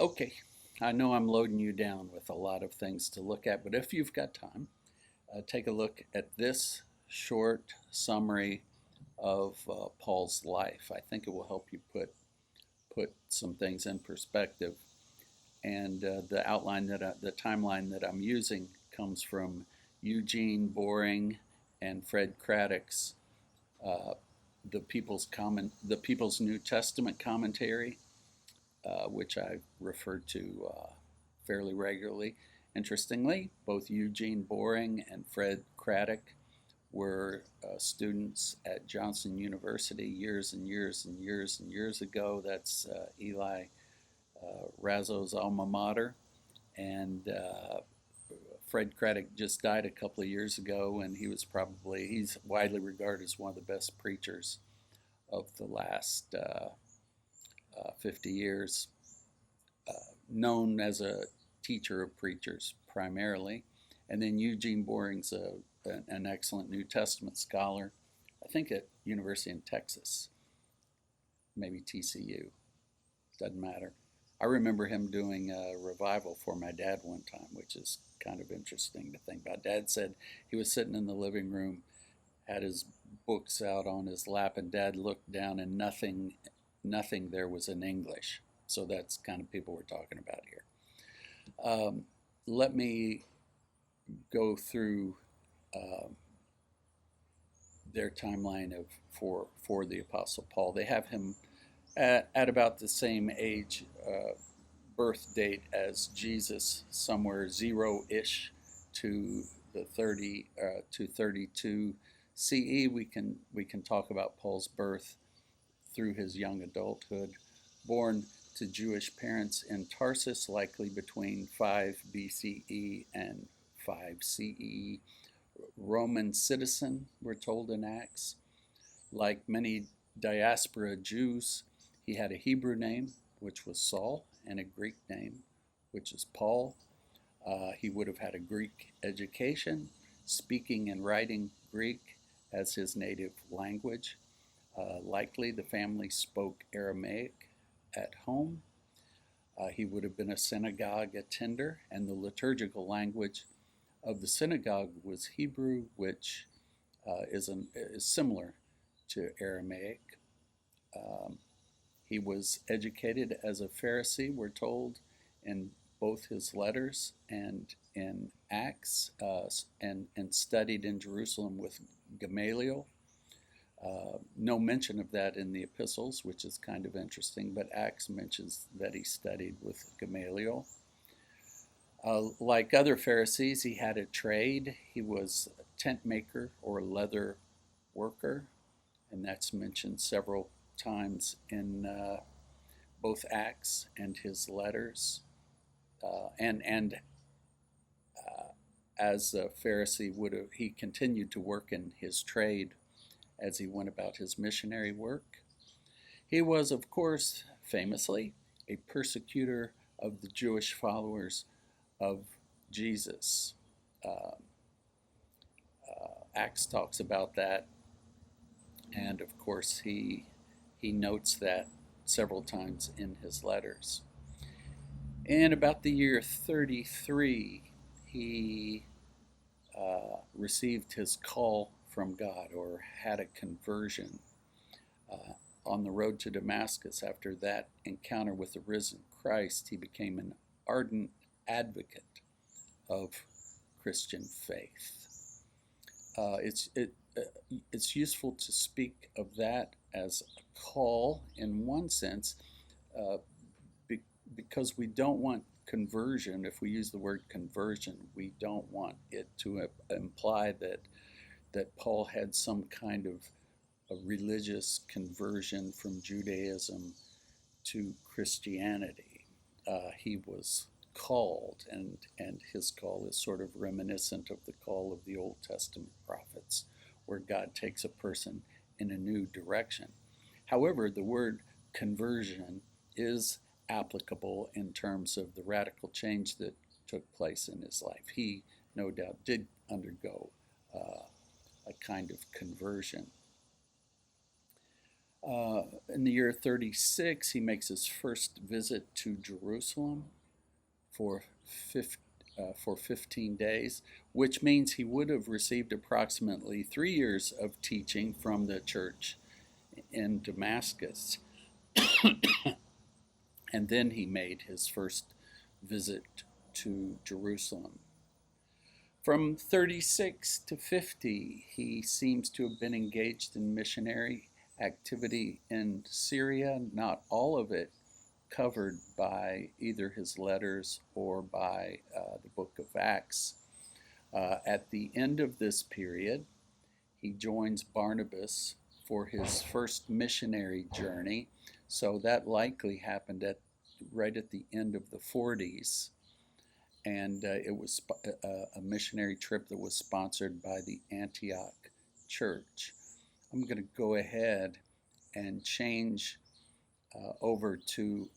Okay, I know I'm loading you down with a lot of things to look at, but if you've got time, take a look at this short summary of Paul's life. I think it will help you put some things in perspective. And the timeline that I'm using comes from Eugene Boring and Fred Craddock's uh, the People's New Testament commentary, which I refer to fairly regularly. Interestingly, both Eugene Boring and Fred Craddock were students at Johnson University years and years and years and years ago. That's Eli Razzo's alma mater. And Fred Craddock just died a couple of years ago, and he's widely regarded as one of the best preachers of the last 50 years, uh, known as a teacher of preachers primarily. And then Eugene Boring's an excellent New Testament scholar, I think at University in Texas, maybe TCU, doesn't matter. I remember him doing a revival for my dad one time, which is kind of interesting to think about. Dad said he was sitting in the living room, had his books out on his lap, and Dad looked down, and nothing there was in English. So that's kind of people we're talking about here. Let me go through uh, their timeline of for the Apostle Paul. They have him at about the same age, birth date as Jesus, somewhere zero-ish to the 32 CE. We can talk about Paul's birth through his young adulthood. Born to Jewish parents in Tarsus, likely between 5 BCE and 5 CE. Roman citizen, we're told in Acts. Like many diaspora Jews, he had a Hebrew name, which was Saul, and a Greek name, which is Paul. He would have had a Greek education, speaking and writing Greek as his native language. Likely the family spoke Aramaic at home. He would have been a synagogue attender, and the liturgical language of the synagogue was Hebrew, which is similar to Aramaic. Um, he was educated as a Pharisee, we're told, in both his letters and in Acts, and studied in Jerusalem with Gamaliel. No mention of that in the epistles, which is kind of interesting, but Acts mentions that he studied with Gamaliel. Like other Pharisees, he had a trade. He was a tent maker or leather worker, and that's mentioned several times in both Acts and his letters. And as a Pharisee would have, he continued to work in his trade as he went about his missionary work. He was, of course, famously a persecutor of the Jewish followers of Jesus. Uh, Acts talks about that, and of course, he notes that several times in his letters. In about the year 33, he received his call from God or had a conversion on the road to Damascus. After that encounter with the risen Christ, he became an ardent advocate of Christian faith. It's useful to speak of that as a call in one sense, uh, because we don't want conversion. If we use the word conversion, we don't want it to imply that Paul had some kind of a religious conversion from Judaism to Christianity. He was called, and his call is sort of reminiscent of the call of the Old Testament prophets, where God takes a person in a new direction. However, the word conversion is applicable in terms of the radical change that took place in his life. He, no doubt, did undergo a kind of conversion. In the year 36, he makes his first visit to Jerusalem for, for 15 days, which means he would have received approximately 3 years of teaching from the church in Damascus. And then he made his first visit to Jerusalem. From 36 to 50, he seems to have been engaged in missionary activity in Syria, not all of it covered by either his letters or by the book of Acts. At the end of this period, he joins Barnabas for his first missionary journey. So that likely happened right at the end of the 40s. And it was a missionary trip that was sponsored by the Antioch Church. I'm going to go ahead and change over to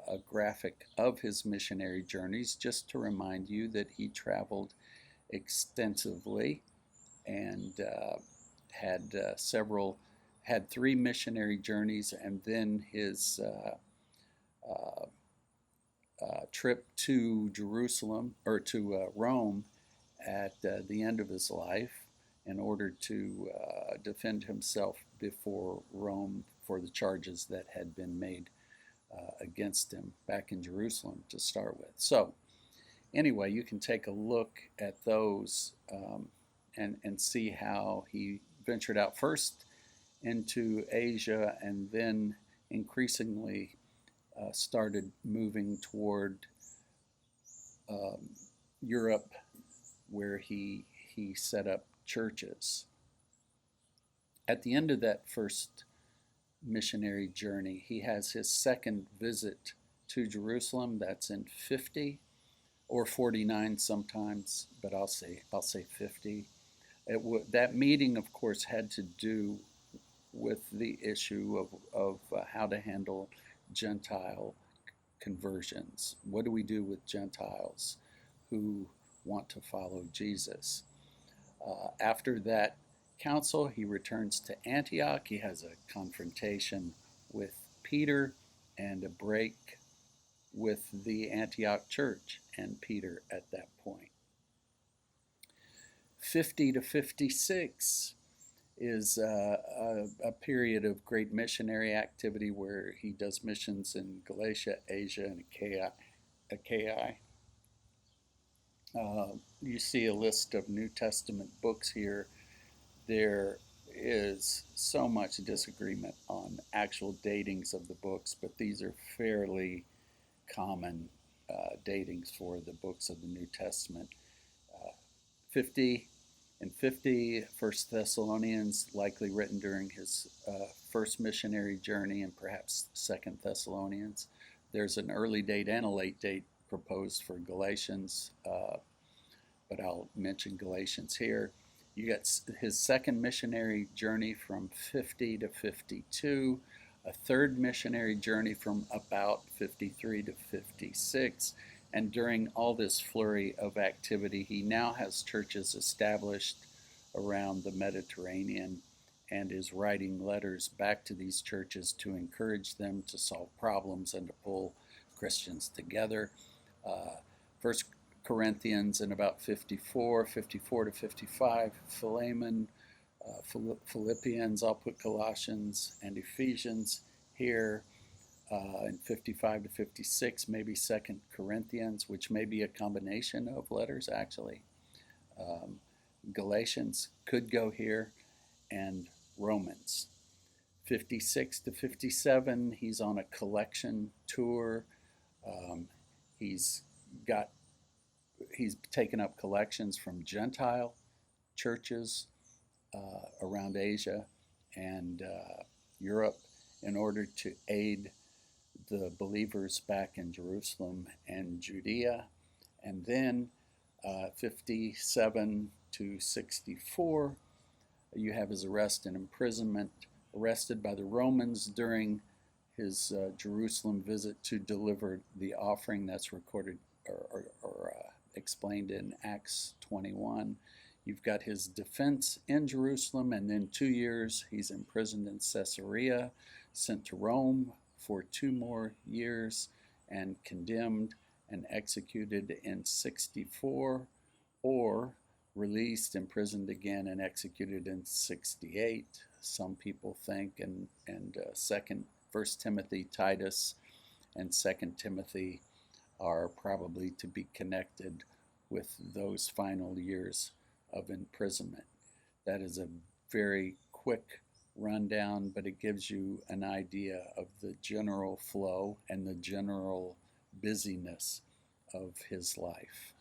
a graphic of his missionary journeys, just to remind you that he traveled extensively and had 3 missionary journeys, and then his trip to Jerusalem, or to Rome, at the end of his life, in order to defend himself before Rome for the charges that had been made against him back in Jerusalem to start with. So anyway, you can take a look at those and see how he ventured out first into Asia, and then increasingly started moving toward Europe, where he set up churches. At the end of that first missionary journey, he has his second visit to Jerusalem. That's in 50 or 49 sometimes, but I'll say 50. That meeting, of course, had to do with the issue of how to handle Gentile conversions. What do we do with Gentiles who want to follow Jesus? After that council, he returns to Antioch. He has a confrontation with Peter and a break with the Antioch church and Peter at that point. 50 to 56 is a period of great missionary activity, where he does missions in Galatia, Asia, and Achaia. You see a list of New Testament books here. There is so much disagreement on actual datings of the books, but these are fairly common datings for the books of the New Testament. 50 and 50, 1 Thessalonians, likely written during his first missionary journey, and perhaps 2 Thessalonians. There's an early date and a late date proposed for Galatians, but I'll mention Galatians here. You got his second missionary journey from 50 to 52, a third missionary journey from about 53 to 56, and during all this flurry of activity, he now has churches established around the Mediterranean and is writing letters back to these churches to encourage them to solve problems and to pull Christians together. First Corinthians in about 54 to 55, Philemon, Philippians, I'll put Colossians and Ephesians here. In 55 to 56, maybe 2 Corinthians, which may be a combination of letters, actually. Galatians could go here, and Romans. 56 to 57, he's on a collection tour. He's taken up collections from Gentile churches around Asia and Europe in order to aid the believers back in Jerusalem and Judea. And then 57 to 64, you have his arrest and imprisonment, arrested by the Romans during his Jerusalem visit to deliver the offering. That's recorded or explained in Acts 21. You've got his defense in Jerusalem, and then 2 years he's imprisoned in Caesarea. sent to Rome for 2 more years, and condemned and executed in 64, or released, imprisoned again, and executed in 68. Some people think, and First Timothy, Titus, and Second Timothy are probably to be connected with those final years of imprisonment. That is a very quick rundown, but it gives you an idea of the general flow and the general busyness of his life.